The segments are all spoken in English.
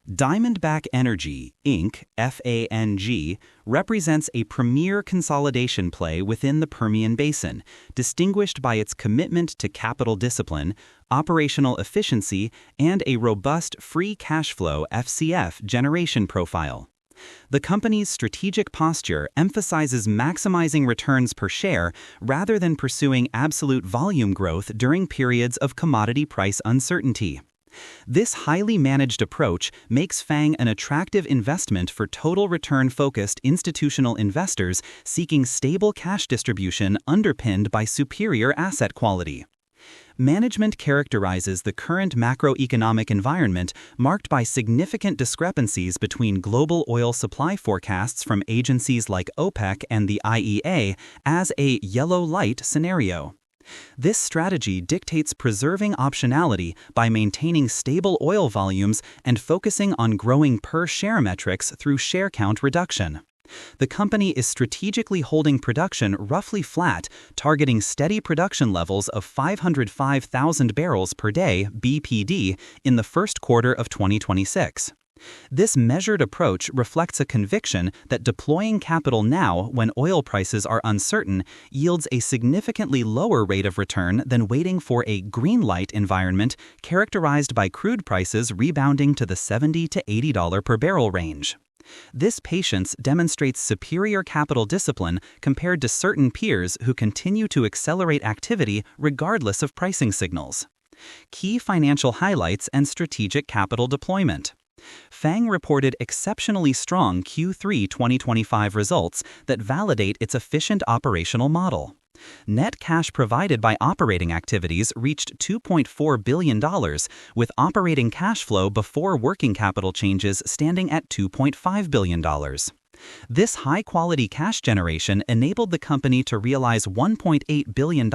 Diamondback Energy Inc. (FANG) represents a premier consolidation play within the Permian Basin, distinguished by its commitment to capital discipline, operational efficiency, and a robust free cash flow (FCF) generation profile. The company's strategic posture emphasizes maximizing returns per share rather than pursuing absolute volume growth during periods of commodity price uncertainty. This highly managed approach makes FANG an attractive investment for total return-focused institutional investors seeking stable cash distribution underpinned by superior asset quality. Management characterizes the current macroeconomic environment marked by significant discrepancies between global oil supply forecasts from agencies like OPEC and the IEA as a yellow light scenario. This strategy dictates preserving optionality by maintaining stable oil volumes and focusing on growing per-share metrics through share count reduction. The company is strategically holding production roughly flat, targeting steady production levels of 505,000 barrels per day (BPD) in the first quarter of 2026. This measured approach reflects a conviction that deploying capital now when oil prices are uncertain yields a significantly lower rate of return than waiting for a green light environment characterized by crude prices rebounding to the $70 to $80 per barrel range. This patience demonstrates superior capital discipline compared to certain peers who continue to accelerate activity regardless of pricing signals. Key financial highlights and strategic capital deployment. FANG reported exceptionally strong Q3 2025 results that validate its efficient operational model. Net cash provided by operating activities reached $2.4 billion, with operating cash flow before working capital changes standing at $2.5 billion. This high-quality cash generation enabled the company to realize $1.8 billion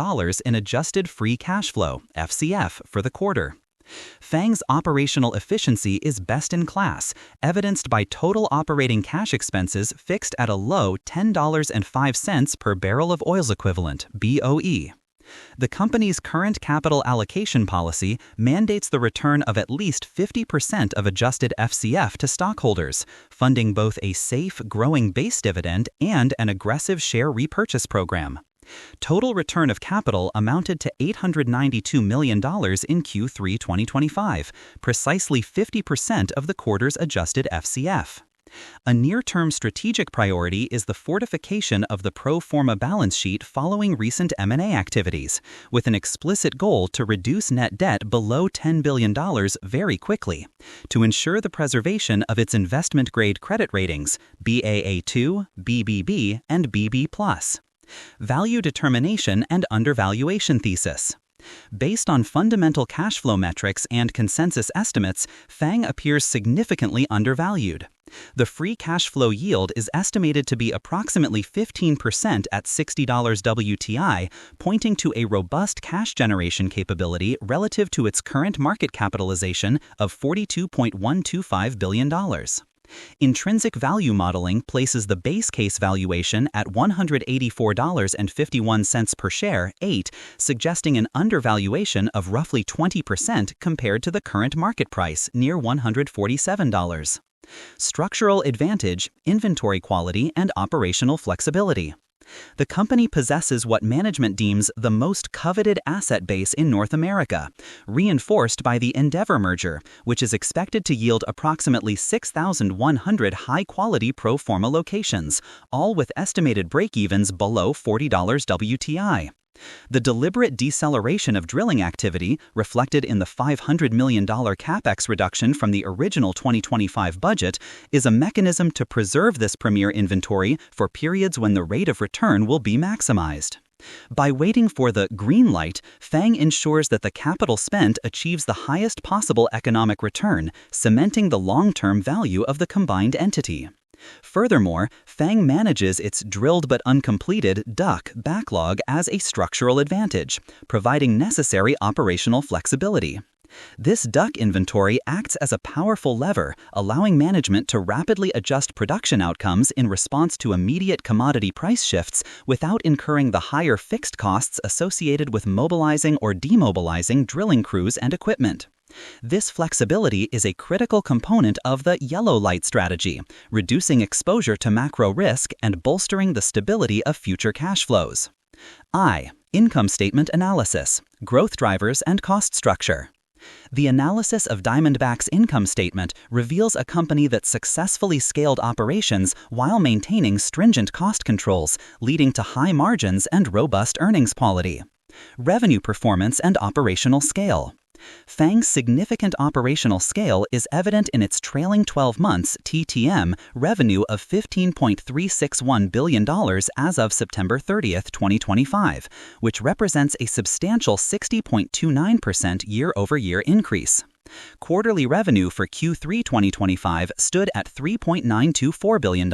in adjusted free cash flow (FCF) for the quarter. FANG's operational efficiency is best in class, evidenced by total operating cash expenses fixed at a low $10.05 per barrel of oil equivalent (BOE). The company's current capital allocation policy mandates the return of at least 50% of adjusted FCF to stockholders, funding both a safe, growing base dividend and an aggressive share repurchase program. Total return of capital amounted to $892 million in Q3 2025, precisely 50% of the quarter's adjusted FCF. A near-term strategic priority is the fortification of the pro forma balance sheet following recent M&A activities, with an explicit goal to reduce net debt below $10 billion very quickly, to ensure the preservation of its investment-grade credit ratings, Baa2, BBB, and BB+. Value determination and undervaluation thesis. Based on fundamental cash flow metrics and consensus estimates, FANG appears significantly undervalued. The free cash flow yield is estimated to be approximately 15% at $60 WTI, pointing to a robust cash generation capability relative to its current market capitalization of $42.125 billion. Intrinsic value modeling places the base case valuation at $184.51 per share, suggesting an undervaluation of roughly 20% compared to the current market price, near $147. Structural advantage, inventory quality, and operational flexibility. The company possesses what management deems the most coveted asset base in North America, reinforced by the Endeavor merger, which is expected to yield approximately 6,100 high-quality pro forma locations, all with estimated break-evens below $40 WTI. The deliberate deceleration of drilling activity, reflected in the $500 million capex reduction from the original 2025 budget, is a mechanism to preserve this premier inventory for periods when the rate of return will be maximized. By waiting for the green light, FANG ensures that the capital spent achieves the highest possible economic return, cementing the long-term value of the combined entity. Furthermore, FANG manages its drilled but uncompleted (DUC) backlog as a structural advantage, providing necessary operational flexibility. This DUC inventory acts as a powerful lever, allowing management to rapidly adjust production outcomes in response to immediate commodity price shifts without incurring the higher fixed costs associated with mobilizing or demobilizing drilling crews and equipment. This flexibility is a critical component of the yellow light strategy, reducing exposure to macro risk and bolstering the stability of future cash flows. I. Income statement analysis, growth drivers and cost structure. The analysis of Diamondback's income statement reveals a company that successfully scaled operations while maintaining stringent cost controls, leading to high margins and robust earnings quality. Revenue performance and operational scale. FANG's significant operational scale is evident in its trailing 12 months TTM revenue of $15.361 billion as of September 30, 2025, which represents a substantial 60.29% year-over-year increase. Quarterly revenue for Q3 2025 stood at $3.924 billion.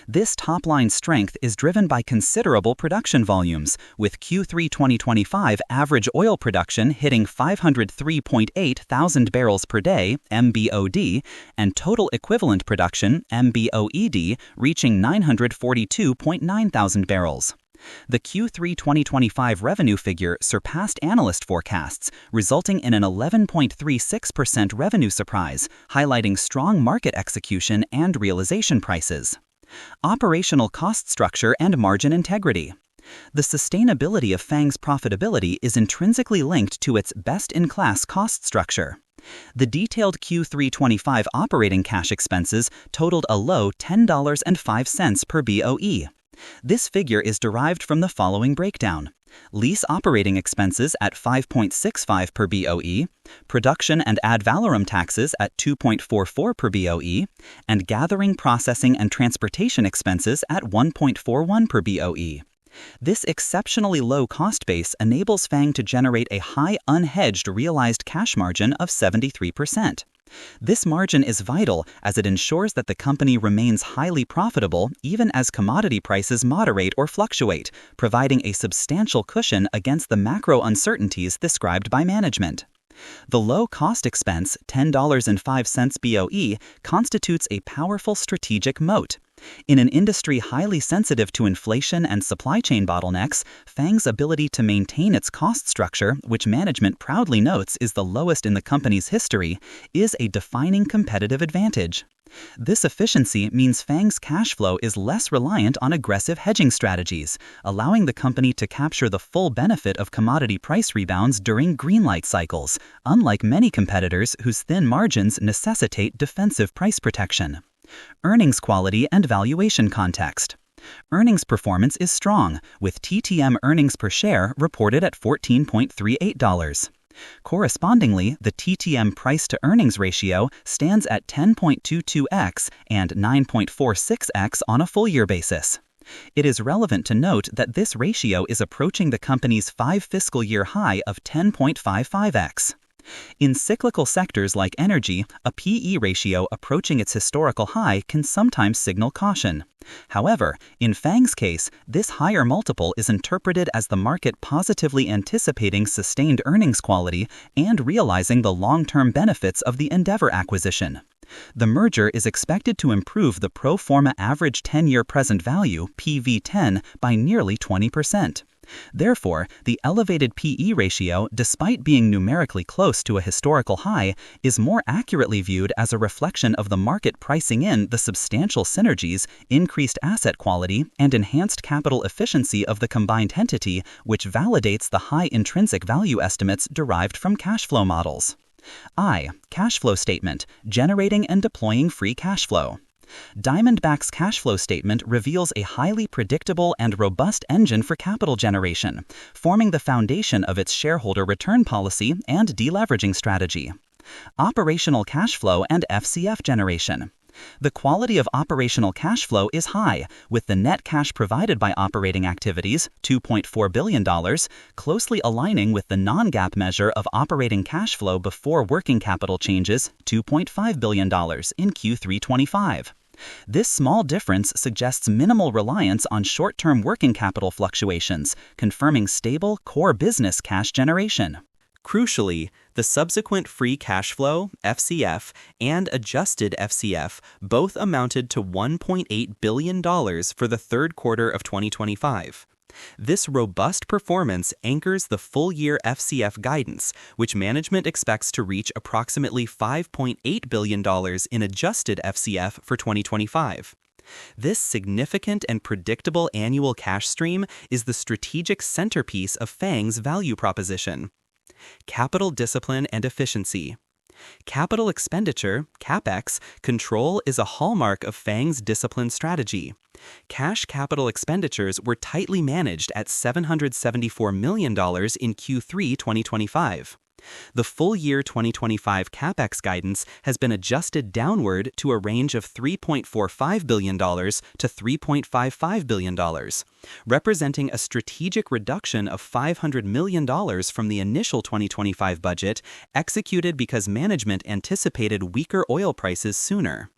This top-line strength is driven by considerable production volumes, with Q3 2025 average oil production hitting 503.8 thousand barrels per day (MBOD) and total equivalent production (MBOED) reaching 942.9 thousand barrels. The Q3 2025 revenue figure surpassed analyst forecasts, resulting in an 11.36% revenue surprise, highlighting strong market execution and realization prices. Operational cost structure and margin integrity. The sustainability of FANG's profitability is intrinsically linked to its best-in-class cost structure. The detailed Q3 25 operating cash expenses totaled a low $10.05 per BOE. This figure is derived from the following breakdown: lease operating expenses at 5.65 per BOE, production and ad valorem taxes at 2.44 per BOE, and gathering, processing, and transportation expenses at 1.41 per BOE. This exceptionally low cost base enables FANG to generate a high unhedged realized cash margin of 73%. This margin is vital as it ensures that the company remains highly profitable even as commodity prices moderate or fluctuate, providing a substantial cushion against the macro uncertainties described by management. The low cost expense, $10.05 BOE, constitutes a powerful strategic moat. In an industry highly sensitive to inflation and supply chain bottlenecks, FANG's ability to maintain its cost structure, which management proudly notes is the lowest in the company's history, is a defining competitive advantage. This efficiency means FANG's cash flow is less reliant on aggressive hedging strategies, allowing the company to capture the full benefit of commodity price rebounds during greenlight cycles, unlike many competitors whose thin margins necessitate defensive price protection. Earnings quality and valuation context. Earnings performance is strong, with TTM earnings per share reported at $14.38. Correspondingly, the TTM price-to-earnings ratio stands at 10.22x and 9.46x on a full-year basis. It is relevant to note that this ratio is approaching the company's 5-fiscal-year high of 10.55x. In cyclical sectors like energy, a PE ratio approaching its historical high can sometimes signal caution. However, in FANG's case, this higher multiple is interpreted as the market positively anticipating sustained earnings quality and realizing the long-term benefits of the Endeavor acquisition. The merger is expected to improve the pro forma average 10-year present value, PV10, by nearly 20%. Therefore, the elevated PE ratio, despite being numerically close to a historical high, is more accurately viewed as a reflection of the market pricing in the substantial synergies, increased asset quality, and enhanced capital efficiency of the combined entity, which validates the high intrinsic value estimates derived from cash flow models. I. Cash flow statement, generating and deploying free cash flow. Diamondback's cash flow statement reveals a highly predictable and robust engine for capital generation, forming the foundation of its shareholder return policy and deleveraging strategy. Operational cash flow and FCF generation. The quality of operational cash flow is high, with the net cash provided by operating activities, $2.4 billion, closely aligning with the non-GAAP measure of operating cash flow before working capital changes, $2.5 billion in Q3 25. This small difference suggests minimal reliance on short-term working capital fluctuations, confirming stable core business cash generation. Crucially, the subsequent free cash flow, FCF, and adjusted FCF both amounted to $1.8 billion for the third quarter of 2025. This robust performance anchors the full-year FCF guidance, which management expects to reach approximately $5.8 billion in adjusted FCF for 2025. This significant and predictable annual cash stream is the strategic centerpiece of FANG's value proposition. Capital discipline and efficiency. Capital expenditure, CapEx, control is a hallmark of FANG's discipline strategy. Cash capital expenditures were tightly managed at $774 million in Q3 2025. The full year 2025 CapEx guidance has been adjusted downward to a range of $3.45 billion to $3.55 billion, representing a strategic reduction of $500 million from the initial 2025 budget, executed because management anticipated weaker oil prices sooner.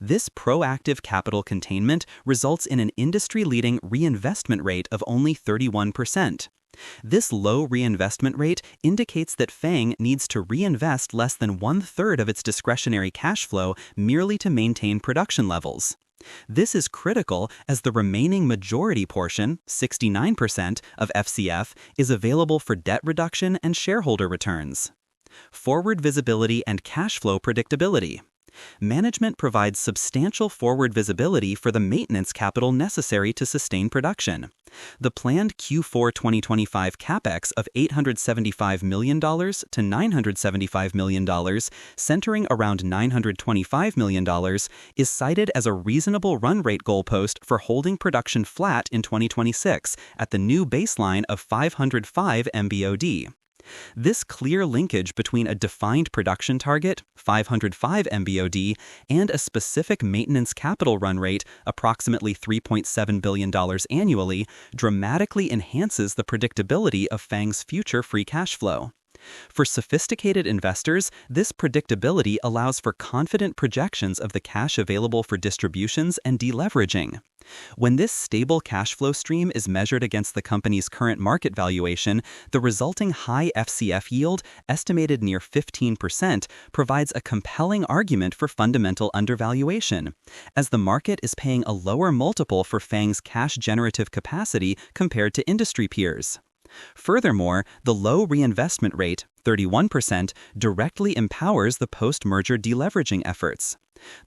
This proactive capital containment results in an industry-leading reinvestment rate of only 31%. This low reinvestment rate indicates that FANG needs to reinvest less than one-third of its discretionary cash flow merely to maintain production levels. This is critical as the remaining majority portion, 69%, of FCF is available for debt reduction and shareholder returns. Forward visibility and cash flow predictability. Management provides substantial forward visibility for the maintenance capital necessary to sustain production. The planned Q4 2025 CapEx of $875 million to $975 million, centering around $925 million, is cited as a reasonable run rate goalpost for holding production flat in 2026 at the new baseline of 505 MBOD. This clear linkage between a defined production target, 505 MBOD, and a specific maintenance capital run rate, approximately $3.7 billion annually, dramatically enhances the predictability of FANG's future free cash flow. For sophisticated investors, this predictability allows for confident projections of the cash available for distributions and deleveraging. When this stable cash flow stream is measured against the company's current market valuation, the resulting high FCF yield, estimated near 15%, provides a compelling argument for fundamental undervaluation, as the market is paying a lower multiple for FANG's cash-generative capacity compared to industry peers. Furthermore, the low reinvestment rate, 31%, directly empowers the post-merger deleveraging efforts.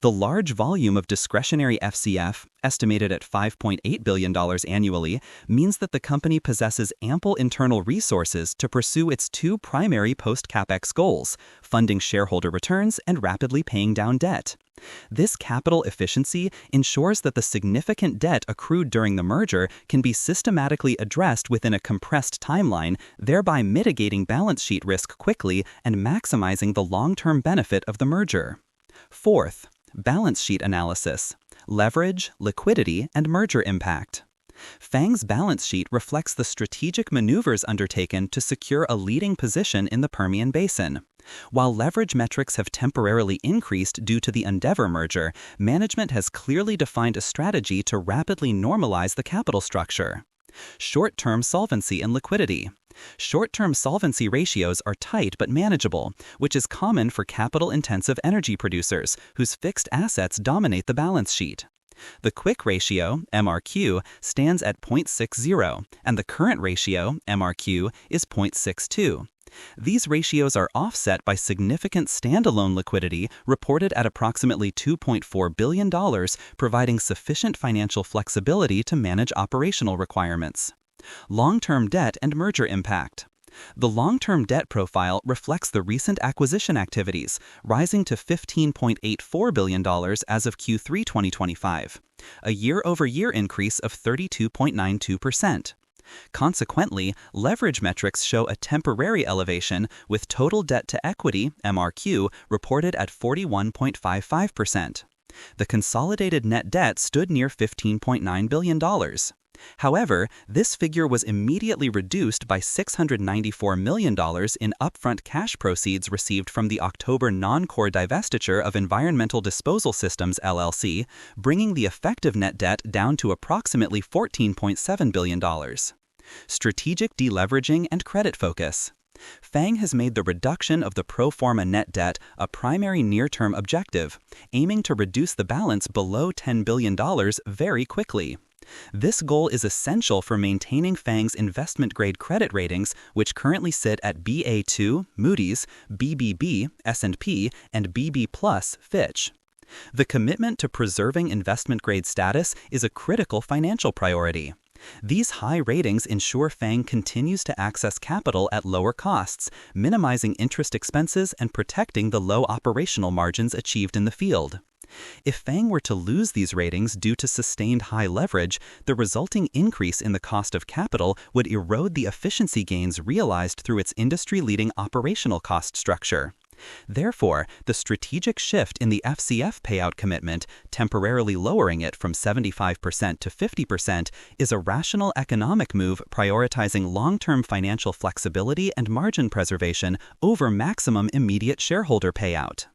The large volume of discretionary FCF, estimated at $5.8 billion annually, means that the company possesses ample internal resources to pursue its two primary post-CapEx goals, funding shareholder returns and rapidly paying down debt. This capital efficiency ensures that the significant debt accrued during the merger can be systematically addressed within a compressed timeline, thereby mitigating balance sheet risk quickly and maximizing the long-term benefit of the merger. Fourth, balance sheet analysis, leverage, liquidity, and merger impact. FANG's balance sheet reflects the strategic maneuvers undertaken to secure a leading position in the Permian Basin. While leverage metrics have temporarily increased due to the Endeavor merger, management has clearly defined a strategy to rapidly normalize the capital structure. Short-term solvency and liquidity. Short-term solvency ratios are tight but manageable, which is common for capital-intensive energy producers whose fixed assets dominate the balance sheet. The quick ratio, MRQ, stands at 0.60, and the current ratio, MRQ, is 0.62. These ratios are offset by significant standalone liquidity reported at approximately $2.4 billion, providing sufficient financial flexibility to manage operational requirements. Long-term debt and merger impact. The long-term debt profile reflects the recent acquisition activities, rising to $15.84 billion as of Q3 2025, a year-over-year increase of 32.92%. Consequently, leverage metrics show a temporary elevation, with total debt to equity, MRQ, reported at 41.55%. The consolidated net debt stood near $15.9 billion. However, this figure was immediately reduced by $694 million in upfront cash proceeds received from the October non-core divestiture of Environmental Disposal Systems LLC, bringing the effective net debt down to approximately $14.7 billion. Strategic deleveraging and credit focus. FANG has made the reduction of the pro forma net debt a primary near-term objective, aiming to reduce the balance below $10 billion very quickly. This goal is essential for maintaining FANG's investment-grade credit ratings, which currently sit at Ba2, Moody's, BBB, S&P, and BB+, Fitch. The commitment to preserving investment-grade status is a critical financial priority. These high ratings ensure FANG continues to access capital at lower costs, minimizing interest expenses and protecting the low operational margins achieved in the field. If FANG were to lose these ratings due to sustained high leverage, the resulting increase in the cost of capital would erode the efficiency gains realized through its industry-leading operational cost structure. Therefore, the strategic shift in the FCF payout commitment, temporarily lowering it from 75% to 50%, is a rational economic move prioritizing long-term financial flexibility and margin preservation over maximum immediate shareholder payout.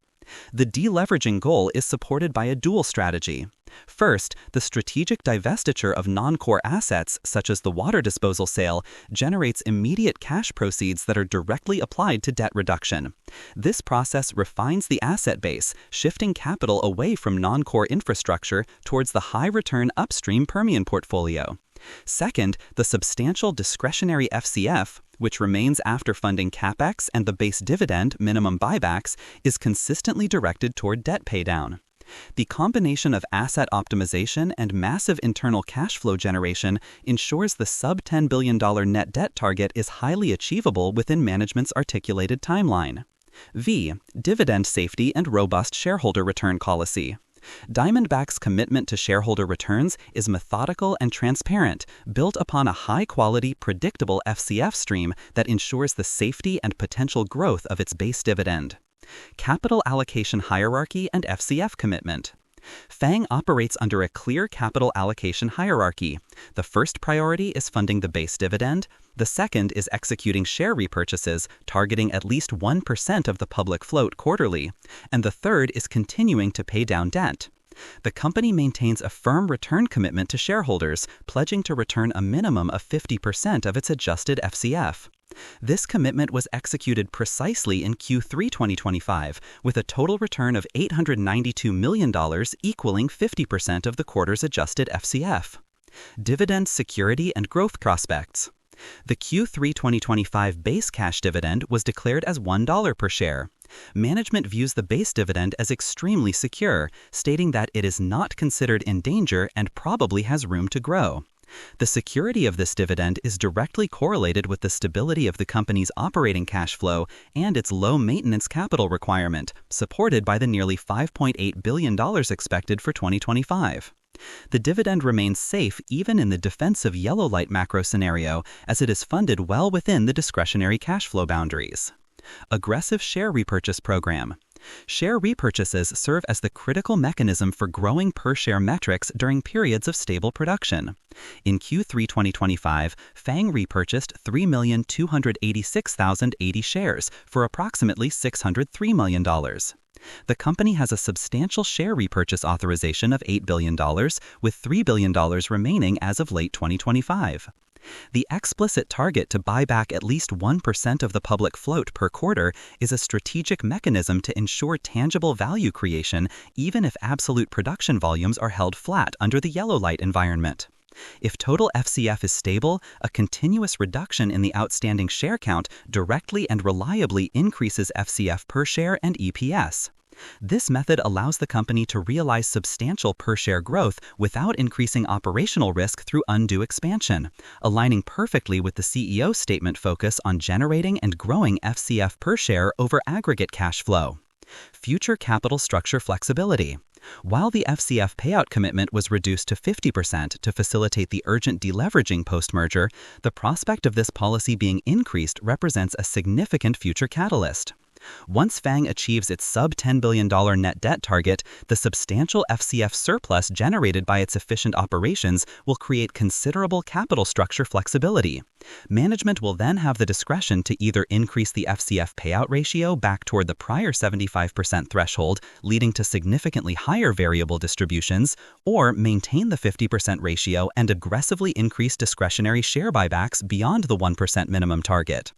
The deleveraging goal is supported by a dual strategy. First, the strategic divestiture of non-core assets, such as the water disposal sale, generates immediate cash proceeds that are directly applied to debt reduction. This process refines the asset base, shifting capital away from non-core infrastructure towards the high-return upstream Permian portfolio. Second, the substantial discretionary FCF, which remains after funding CapEx and the base dividend minimum buybacks, is consistently directed toward debt paydown. The combination of asset optimization and massive internal cash flow generation ensures the sub-$10 billion net debt target is highly achievable within management's articulated timeline. V. Dividend safety and robust shareholder return policy. Diamondback's commitment to shareholder returns is methodical and transparent, built upon a high-quality, predictable FCF stream that ensures the safety and potential growth of its base dividend. Capital allocation hierarchy and FCF commitment. FANG operates under a clear capital allocation hierarchy. The first priority is funding the base dividend. The second is executing share repurchases, targeting at least 1% of the public float quarterly. And the third is continuing to pay down debt. The company maintains a firm return commitment to shareholders, pledging to return a minimum of 50% of its adjusted FCF. This commitment was executed precisely in Q3 2025, with a total return of $892 million, equaling 50% of the quarter's adjusted FCF. Dividend security and growth prospects. The Q3 2025 base cash dividend was declared as $1 per share. Management views the base dividend as extremely secure, stating that it is not considered in danger and probably has room to grow. The security of this dividend is directly correlated with the stability of the company's operating cash flow and its low maintenance capital requirement, supported by the nearly $5.8 billion expected for 2025. The dividend remains safe even in the defensive yellow light macro scenario, as it is funded well within the discretionary cash flow boundaries. Aggressive share repurchase program. Share repurchases serve as the critical mechanism for growing per-share metrics during periods of stable production. In Q3 2025, FANG repurchased 3,286,080 shares for approximately $603 million. The company has a substantial share repurchase authorization of $8 billion, with $3 billion remaining as of late 2025. The explicit target to buy back at least 1% of the public float per quarter is a strategic mechanism to ensure tangible value creation even if absolute production volumes are held flat under the yellow light environment. If total FCF is stable, a continuous reduction in the outstanding share count directly and reliably increases FCF per share and EPS. This method allows the company to realize substantial per-share growth without increasing operational risk through undue expansion, aligning perfectly with the CEO's statement focus on generating and growing FCF per share over aggregate cash flow. Future capital structure flexibility. While the FCF payout commitment was reduced to 50% to facilitate the urgent deleveraging post-merger, the prospect of this policy being increased represents a significant future catalyst. Once FANG achieves its sub-$10 billion net debt target, the substantial FCF surplus generated by its efficient operations will create considerable capital structure flexibility. Management will then have the discretion to either increase the FCF payout ratio back toward the prior 75% threshold, leading to significantly higher variable distributions, or maintain the 50% ratio and aggressively increase discretionary share buybacks beyond the 1% minimum target.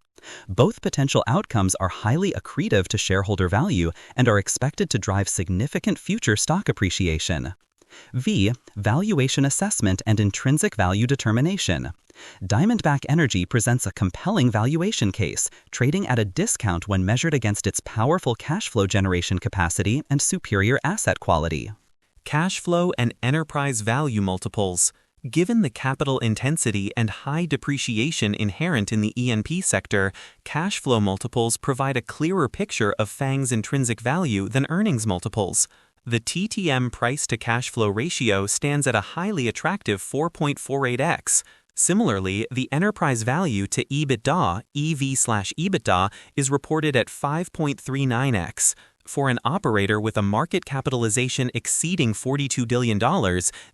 Both potential outcomes are highly accretive to shareholder value and are expected to drive significant future stock appreciation. V. Valuation assessment and intrinsic value determination. Diamondback Energy presents a compelling valuation case, trading at a discount when measured against its powerful cash flow generation capacity and superior asset quality. Cash flow and enterprise value multiples. Given the capital intensity and high depreciation inherent in the E&P sector, cash flow multiples provide a clearer picture of FANG's intrinsic value than earnings multiples. The TTM price-to-cash flow ratio stands at a highly attractive 4.48x. Similarly, the enterprise value to EBITDA, EV/EBITDA, is reported at 5.39x. For an operator with a market capitalization exceeding $42 billion,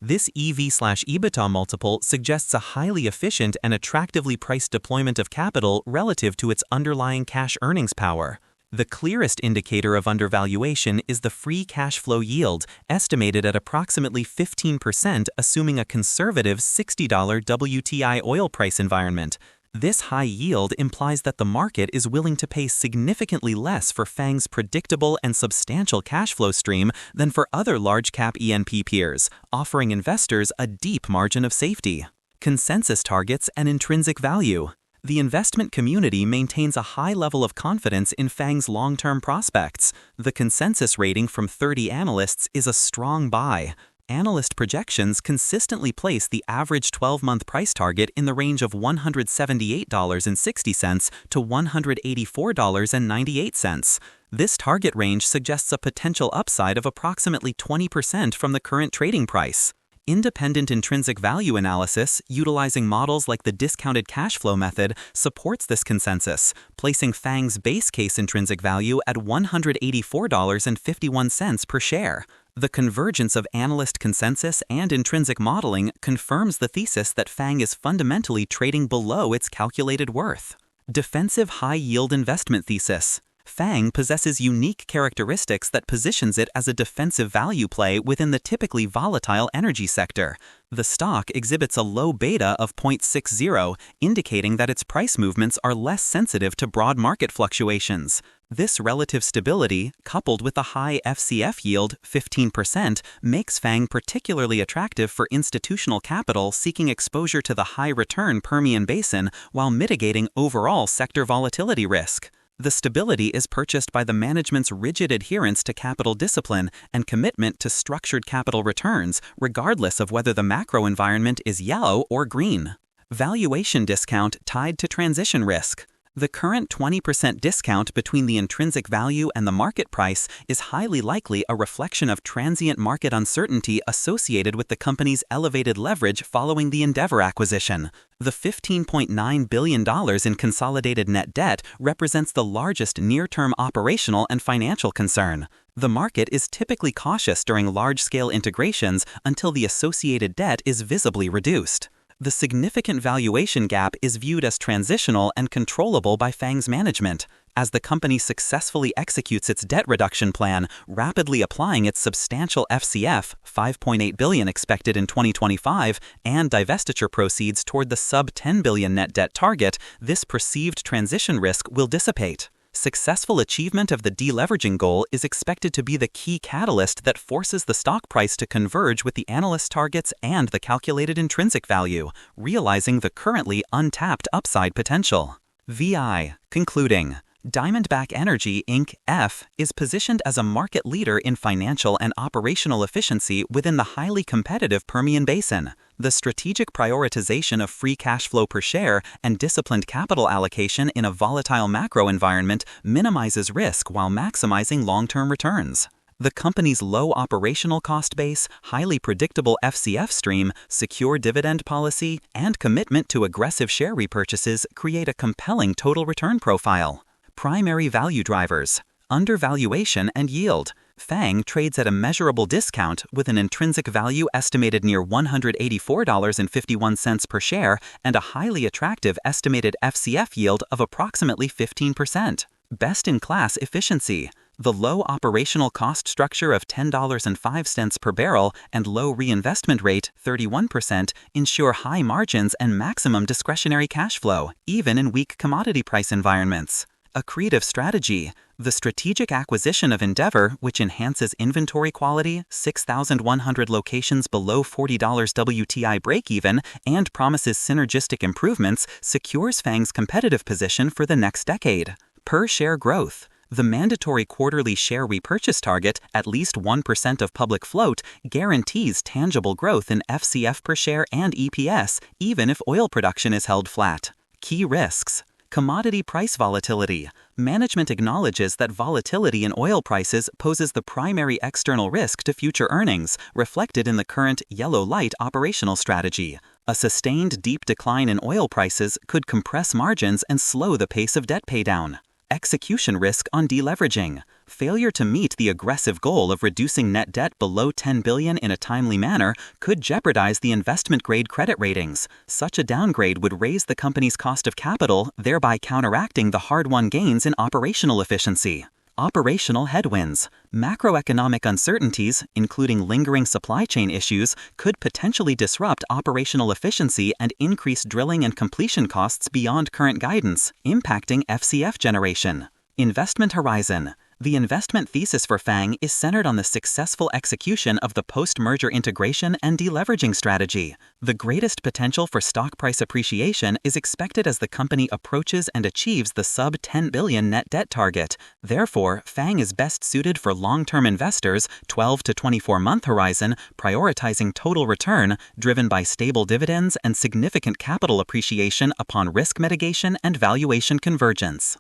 this EV/EBITDA multiple suggests a highly efficient and attractively priced deployment of capital relative to its underlying cash earnings power. The clearest indicator of undervaluation is the free cash flow yield, estimated at approximately 15%, assuming a conservative $60 WTI oil price environment. This high yield implies that the market is willing to pay significantly less for FANG's predictable and substantial cash flow stream than for other large-cap E&P peers, offering investors a deep margin of safety. Consensus targets and intrinsic value. The investment community maintains a high level of confidence in FANG's long-term prospects. The consensus rating from 30 analysts is a strong buy. Analyst projections consistently place the average 12-month price target in the range of $178.60 to $184.98. This target range suggests a potential upside of approximately 20% from the current trading price. Independent intrinsic value analysis, utilizing models like the discounted cash flow method, supports this consensus, placing FANG's base case intrinsic value at $184.51 per share. The convergence of analyst consensus and intrinsic modeling confirms the thesis that FANG is fundamentally trading below its calculated worth. Defensive high-yield investment thesis. FANG possesses unique characteristics that positions it as a defensive value play within the typically volatile energy sector. The stock exhibits a low beta of 0.60, indicating that its price movements are less sensitive to broad market fluctuations. This relative stability, coupled with a high FCF yield, 15%, makes FANG particularly attractive for institutional capital seeking exposure to the high-return Permian Basin while mitigating overall sector volatility risk. The stability is purchased by the management's rigid adherence to capital discipline and commitment to structured capital returns, regardless of whether the macro environment is yellow or green. Valuation discount tied to transition risk. The current 20% discount between the intrinsic value and the market price is highly likely a reflection of transient market uncertainty associated with the company's elevated leverage following the Endeavor acquisition. The $15.9 billion in consolidated net debt represents the largest near-term operational and financial concern. The market is typically cautious during large-scale integrations until the associated debt is visibly reduced. The significant valuation gap is viewed as transitional and controllable by FANG's management, as the company successfully executes its debt reduction plan, rapidly applying its substantial FCF, $5.8 billion expected in 2025, and divestiture proceeds toward the sub-$10 billion net debt target. This perceived transition risk will dissipate. Successful achievement of the deleveraging goal is expected to be the key catalyst that forces the stock price to converge with the analyst targets and the calculated intrinsic value, realizing the currently untapped upside potential. VI. Concluding. Diamondback Energy Inc. F is positioned as a market leader in financial and operational efficiency within the highly competitive Permian Basin. The strategic prioritization of free cash flow per share and disciplined capital allocation in a volatile macro environment minimizes risk while maximizing long-term returns. The company's low operational cost base, highly predictable FCF stream, secure dividend policy, and commitment to aggressive share repurchases create a compelling total return profile. Primary value drivers: undervaluation and yield. FANG trades at a measurable discount with an intrinsic value estimated near $184.51 per share and a highly attractive estimated FCF yield of approximately 15%. Best-in-class efficiency. The low operational cost structure of $10.05 per barrel and low reinvestment rate, 31%, ensure high margins and maximum discretionary cash flow, even in weak commodity price environments. Accretive strategy. The strategic acquisition of Endeavor, which enhances inventory quality, 6,100 locations below $40 WTI breakeven, and promises synergistic improvements, secures FANG's competitive position for the next decade. Per-share growth. The mandatory quarterly share repurchase target, at least 1% of public float, guarantees tangible growth in FCF per share and EPS, even if oil production is held flat. Key risks. Commodity price volatility. Management acknowledges that volatility in oil prices poses the primary external risk to future earnings, reflected in the current yellow light operational strategy. A sustained deep decline in oil prices could compress margins and slow the pace of debt paydown. Execution risk on deleveraging. Failure to meet the aggressive goal of reducing net debt below $10 billion in a timely manner could jeopardize the investment-grade credit ratings. Such a downgrade would raise the company's cost of capital, thereby counteracting the hard-won gains in operational efficiency. Operational headwinds. Macroeconomic uncertainties, including lingering supply chain issues, could potentially disrupt operational efficiency and increase drilling and completion costs beyond current guidance, impacting FCF generation. Investment horizon. The investment thesis for FANG is centered on the successful execution of the post-merger integration and deleveraging strategy. The greatest potential for stock price appreciation is expected as the company approaches and achieves the sub-$10 billion net debt target. Therefore, FANG is best suited for long-term investors, 12 to 24-month horizon, prioritizing total return, driven by stable dividends and significant capital appreciation upon risk mitigation and valuation convergence.